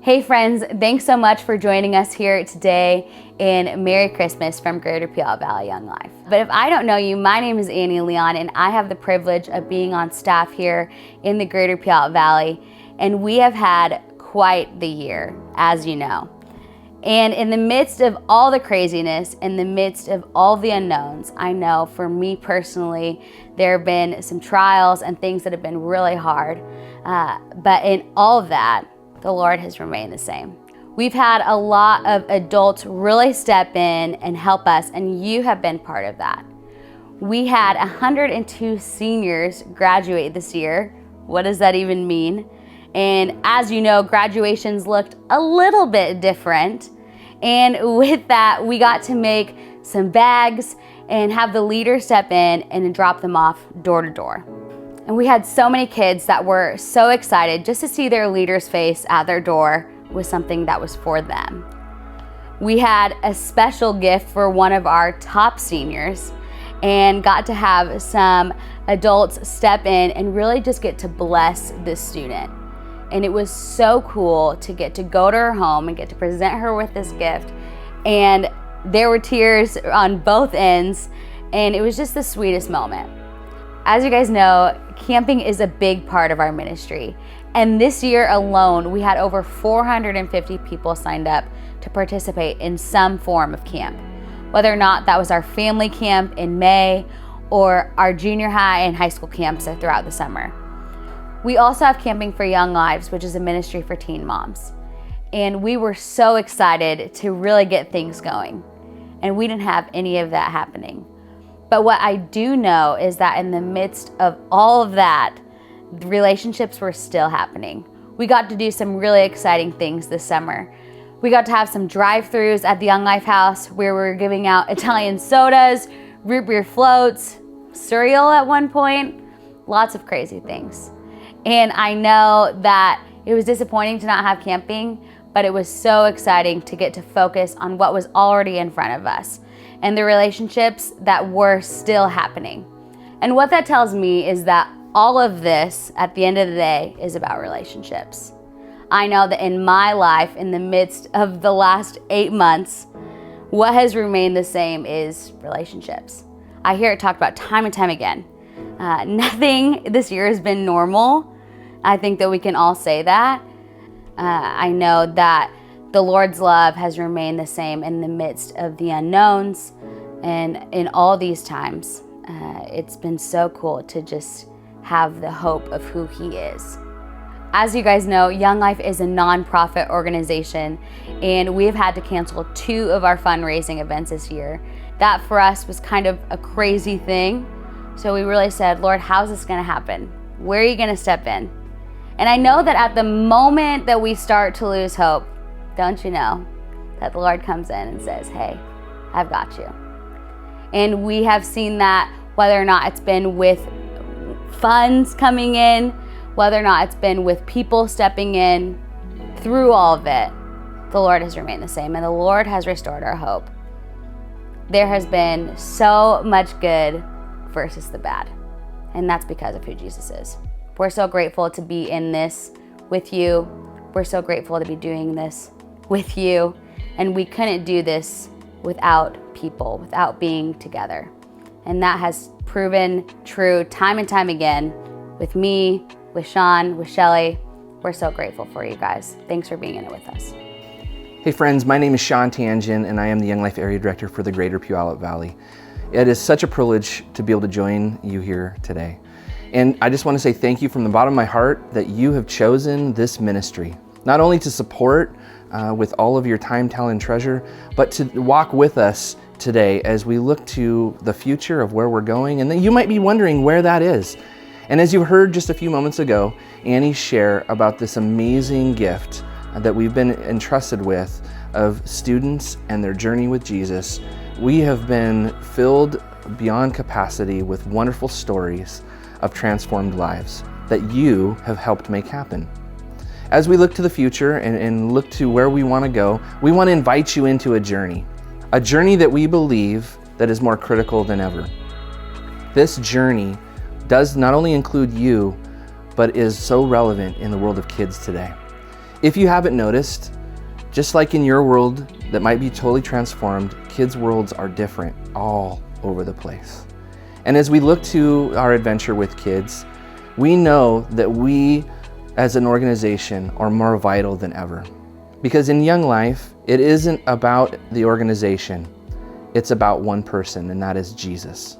Hey friends, thanks so much for joining us here today, and Merry Christmas from Greater Puyallup Valley Young Life. But if I don't know you, my name is Annie Leon, and I have the privilege of being on staff here in the Greater Puyallup Valley, and we have had quite the year, as you know. And in the midst of all the craziness, in the midst of all the unknowns, I know for me personally, there have been some trials and things that have been really hard. But in all of that, the Lord has remained the same. We've had a lot of adults really step in and help us, and you have been part of that. We had 102 seniors graduate this year. What does that even mean? And as you know, graduations looked a little bit different. And with that, we got to make some bags and have the leader step in and drop them off door to door. And we had so many kids that were so excited just to see their leader's face at their door with something that was for them. We had a special gift for one of our top seniors and got to have some adults step in and really just get to bless this student. And it was so cool to get to go to her home and get to present her with this gift. And there were tears on both ends, and it was just the sweetest moment. As you guys know, camping is a big part of our ministry. And this year alone, we had over 450 people signed up to participate in some form of camp. Whether or not that was our family camp in May or our junior high and high school camps throughout the summer. We also have Camping for Young Lives, which is a ministry for teen moms. And we were so excited to really get things going. And we didn't have any of that happening. But what I do know is that in the midst of all of that, the relationships were still happening. We got to do some really exciting things this summer. We got to have some drive-thrus at the Young Life house where we were giving out Italian sodas, root beer floats, cereal at one point, lots of crazy things. And I know that it was disappointing to not have camping, but it was so exciting to get to focus on what was already in front of us and the relationships that were still happening. And what that tells me is that all of this, at the end of the day, is about relationships. I know that in my life, in the midst of the last 8 months, what has remained the same is relationships. I hear it talked about time and time again. Nothing this year has been normal. I think that we can all say that. I know that the Lord's love has remained the same in the midst of the unknowns, and in all these times, it's been so cool to just have the hope of who He is. As you guys know, Young Life is a nonprofit organization, and we've had to cancel 2 of our fundraising events this year. That for us was kind of a crazy thing. So we really said, Lord, how's this gonna happen? Where are you gonna step in? And I know that at the moment that we start to lose hope, don't you know, that the Lord comes in and says, hey, I've got you. And we have seen that whether or not it's been with funds coming in, whether or not it's been with people stepping in, through all of it, the Lord has remained the same, and the Lord has restored our hope. There has been so much good versus the bad. And that's because of who Jesus is. We're so grateful to be in this with you. We're so grateful to be doing this with you. And we couldn't do this without people, without being together. And that has proven true time and time again with me, with Sean, with Shelly. We're so grateful for you guys. Thanks for being in it with us. Hey friends, my name is Sean Tangent, and I am the Young Life Area Director for the Greater Puyallup Valley. It is such a privilege to be able to join you here today. And I just want to say thank you from the bottom of my heart that you have chosen this ministry, not only to support with all of your time, talent, and treasure, but to walk with us today as we look to the future of where we're going. And then you might be wondering where that is. And as you heard just a few moments ago, Annie share about this amazing gift that we've been entrusted with of students and their journey with Jesus, we have been filled beyond capacity with wonderful stories of transformed lives that you have helped make happen. As we look to the future and look to where we want to go, we want to invite you into a journey that we believe that is more critical than ever. This journey does not only include you, but is so relevant in the world of kids today. If you haven't noticed, just like in your world that might be totally transformed, kids' worlds are different all over the place. And as we look to our adventure with kids, we know that we as an organization are more vital than ever. Because in Young Life, it isn't about the organization, it's about one person, and that is Jesus.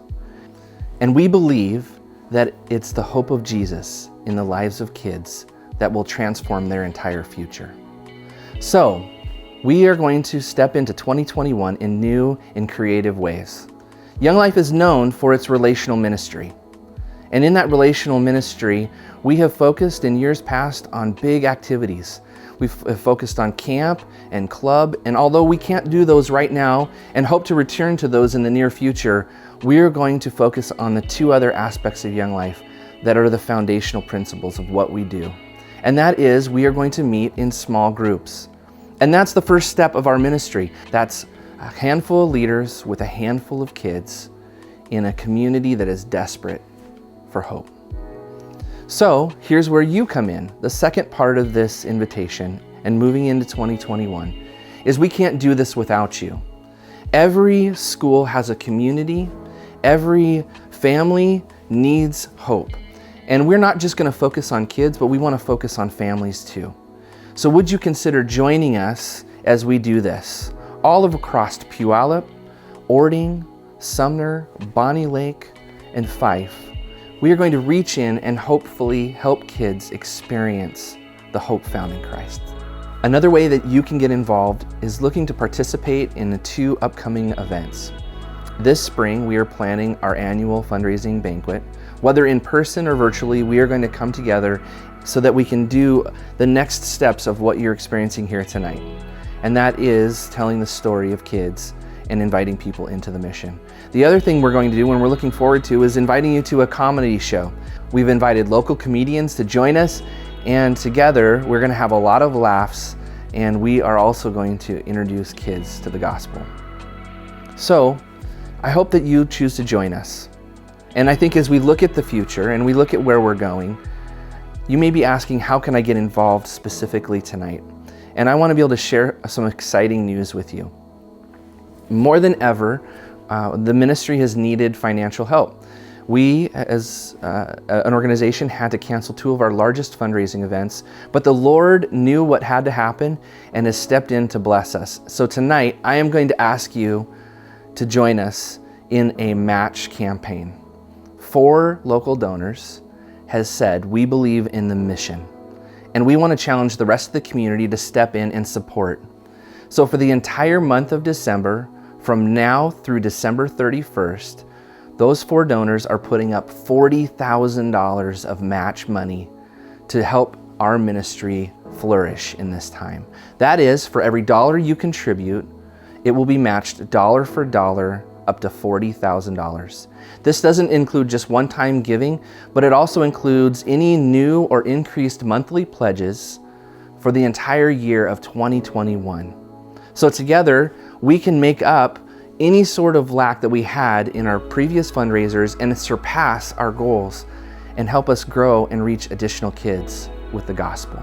And we believe that it's the hope of Jesus in the lives of kids that will transform their entire future. So, we are going to step into 2021 in new and creative ways. Young Life is known for its relational ministry. And in that relational ministry, we have focused in years past on big activities. We've focused on camp and club, and although we can't do those right now and hope to return to those in the near future, we are going to focus on the two other aspects of Young Life that are the foundational principles of what we do. And that is, we are going to meet in small groups. And that's the first step of our ministry. That's a handful of leaders with a handful of kids in a community that is desperate for hope. So here's where you come in. The second part of this invitation and moving into 2021 is we can't do this without you. Every school has a community. Every family needs hope. And we're not just going to focus on kids, but we want to focus on families too. So would you consider joining us as we do this? All across Puyallup, Ording, Sumner, Bonnie Lake, and Fife, we are going to reach in and hopefully help kids experience the hope found in Christ. Another way that you can get involved is looking to participate in the two upcoming events. This spring, we are planning our annual fundraising banquet. Whether in person or virtually, we are going to come together so that we can do the next steps of what you're experiencing here tonight. And that is telling the story of kids and inviting people into the mission. The other thing we're going to do and we're looking forward to is inviting you to a comedy show. We've invited local comedians to join us, and together we're going to have a lot of laughs, and we are also going to introduce kids to the gospel. So I hope that you choose to join us. And I think as we look at the future and we look at where we're going, you may be asking, how can I get involved specifically tonight? And I want to be able to share some exciting news with you. More than ever, the ministry has needed financial help. We, as an organization, had to cancel two of our largest fundraising events, but the Lord knew what had to happen and has stepped in to bless us. So tonight, I am going to ask you to join us in a match campaign. 4 local donors has said, we believe in the mission, and we want to challenge the rest of the community to step in and support. So for the entire month of December, from now through December 31st, those 4 donors are putting up $40,000 of match money to help our ministry flourish in this time. That is, for every dollar you contribute, it will be matched dollar for dollar up to $40,000. This doesn't include just one-time giving, but it also includes any new or increased monthly pledges for the entire year of 2021. So together, we can make up any sort of lack that we had in our previous fundraisers and surpass our goals and help us grow and reach additional kids with the gospel.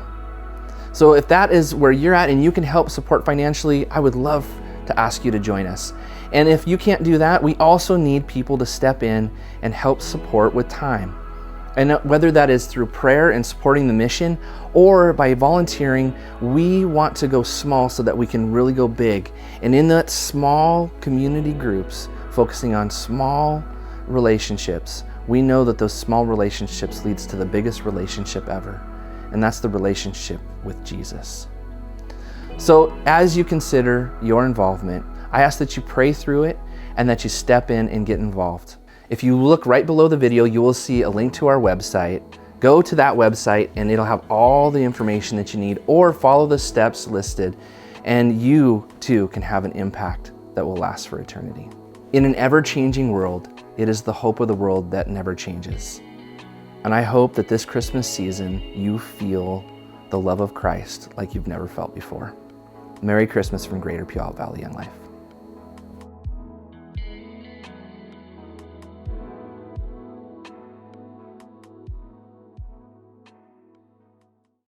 So if that is where you're at and you can help support financially, I would love to ask you to join us. And if you can't do that, we also need people to step in and help support with time. And whether that is through prayer and supporting the mission or by volunteering, we want to go small so that we can really go big. And in that small community groups, focusing on small relationships, we know that those small relationships leads to the biggest relationship ever. And that's the relationship with Jesus. So as you consider your involvement, I ask that you pray through it and that you step in and get involved. If you look right below the video, you will see a link to our website. Go to that website and it'll have all the information that you need, or follow the steps listed, and you too can have an impact that will last for eternity. In an ever-changing world, it is the hope of the world that never changes. And I hope that this Christmas season, you feel the love of Christ like you've never felt before. Merry Christmas from Greater Puyallup Valley Young Life.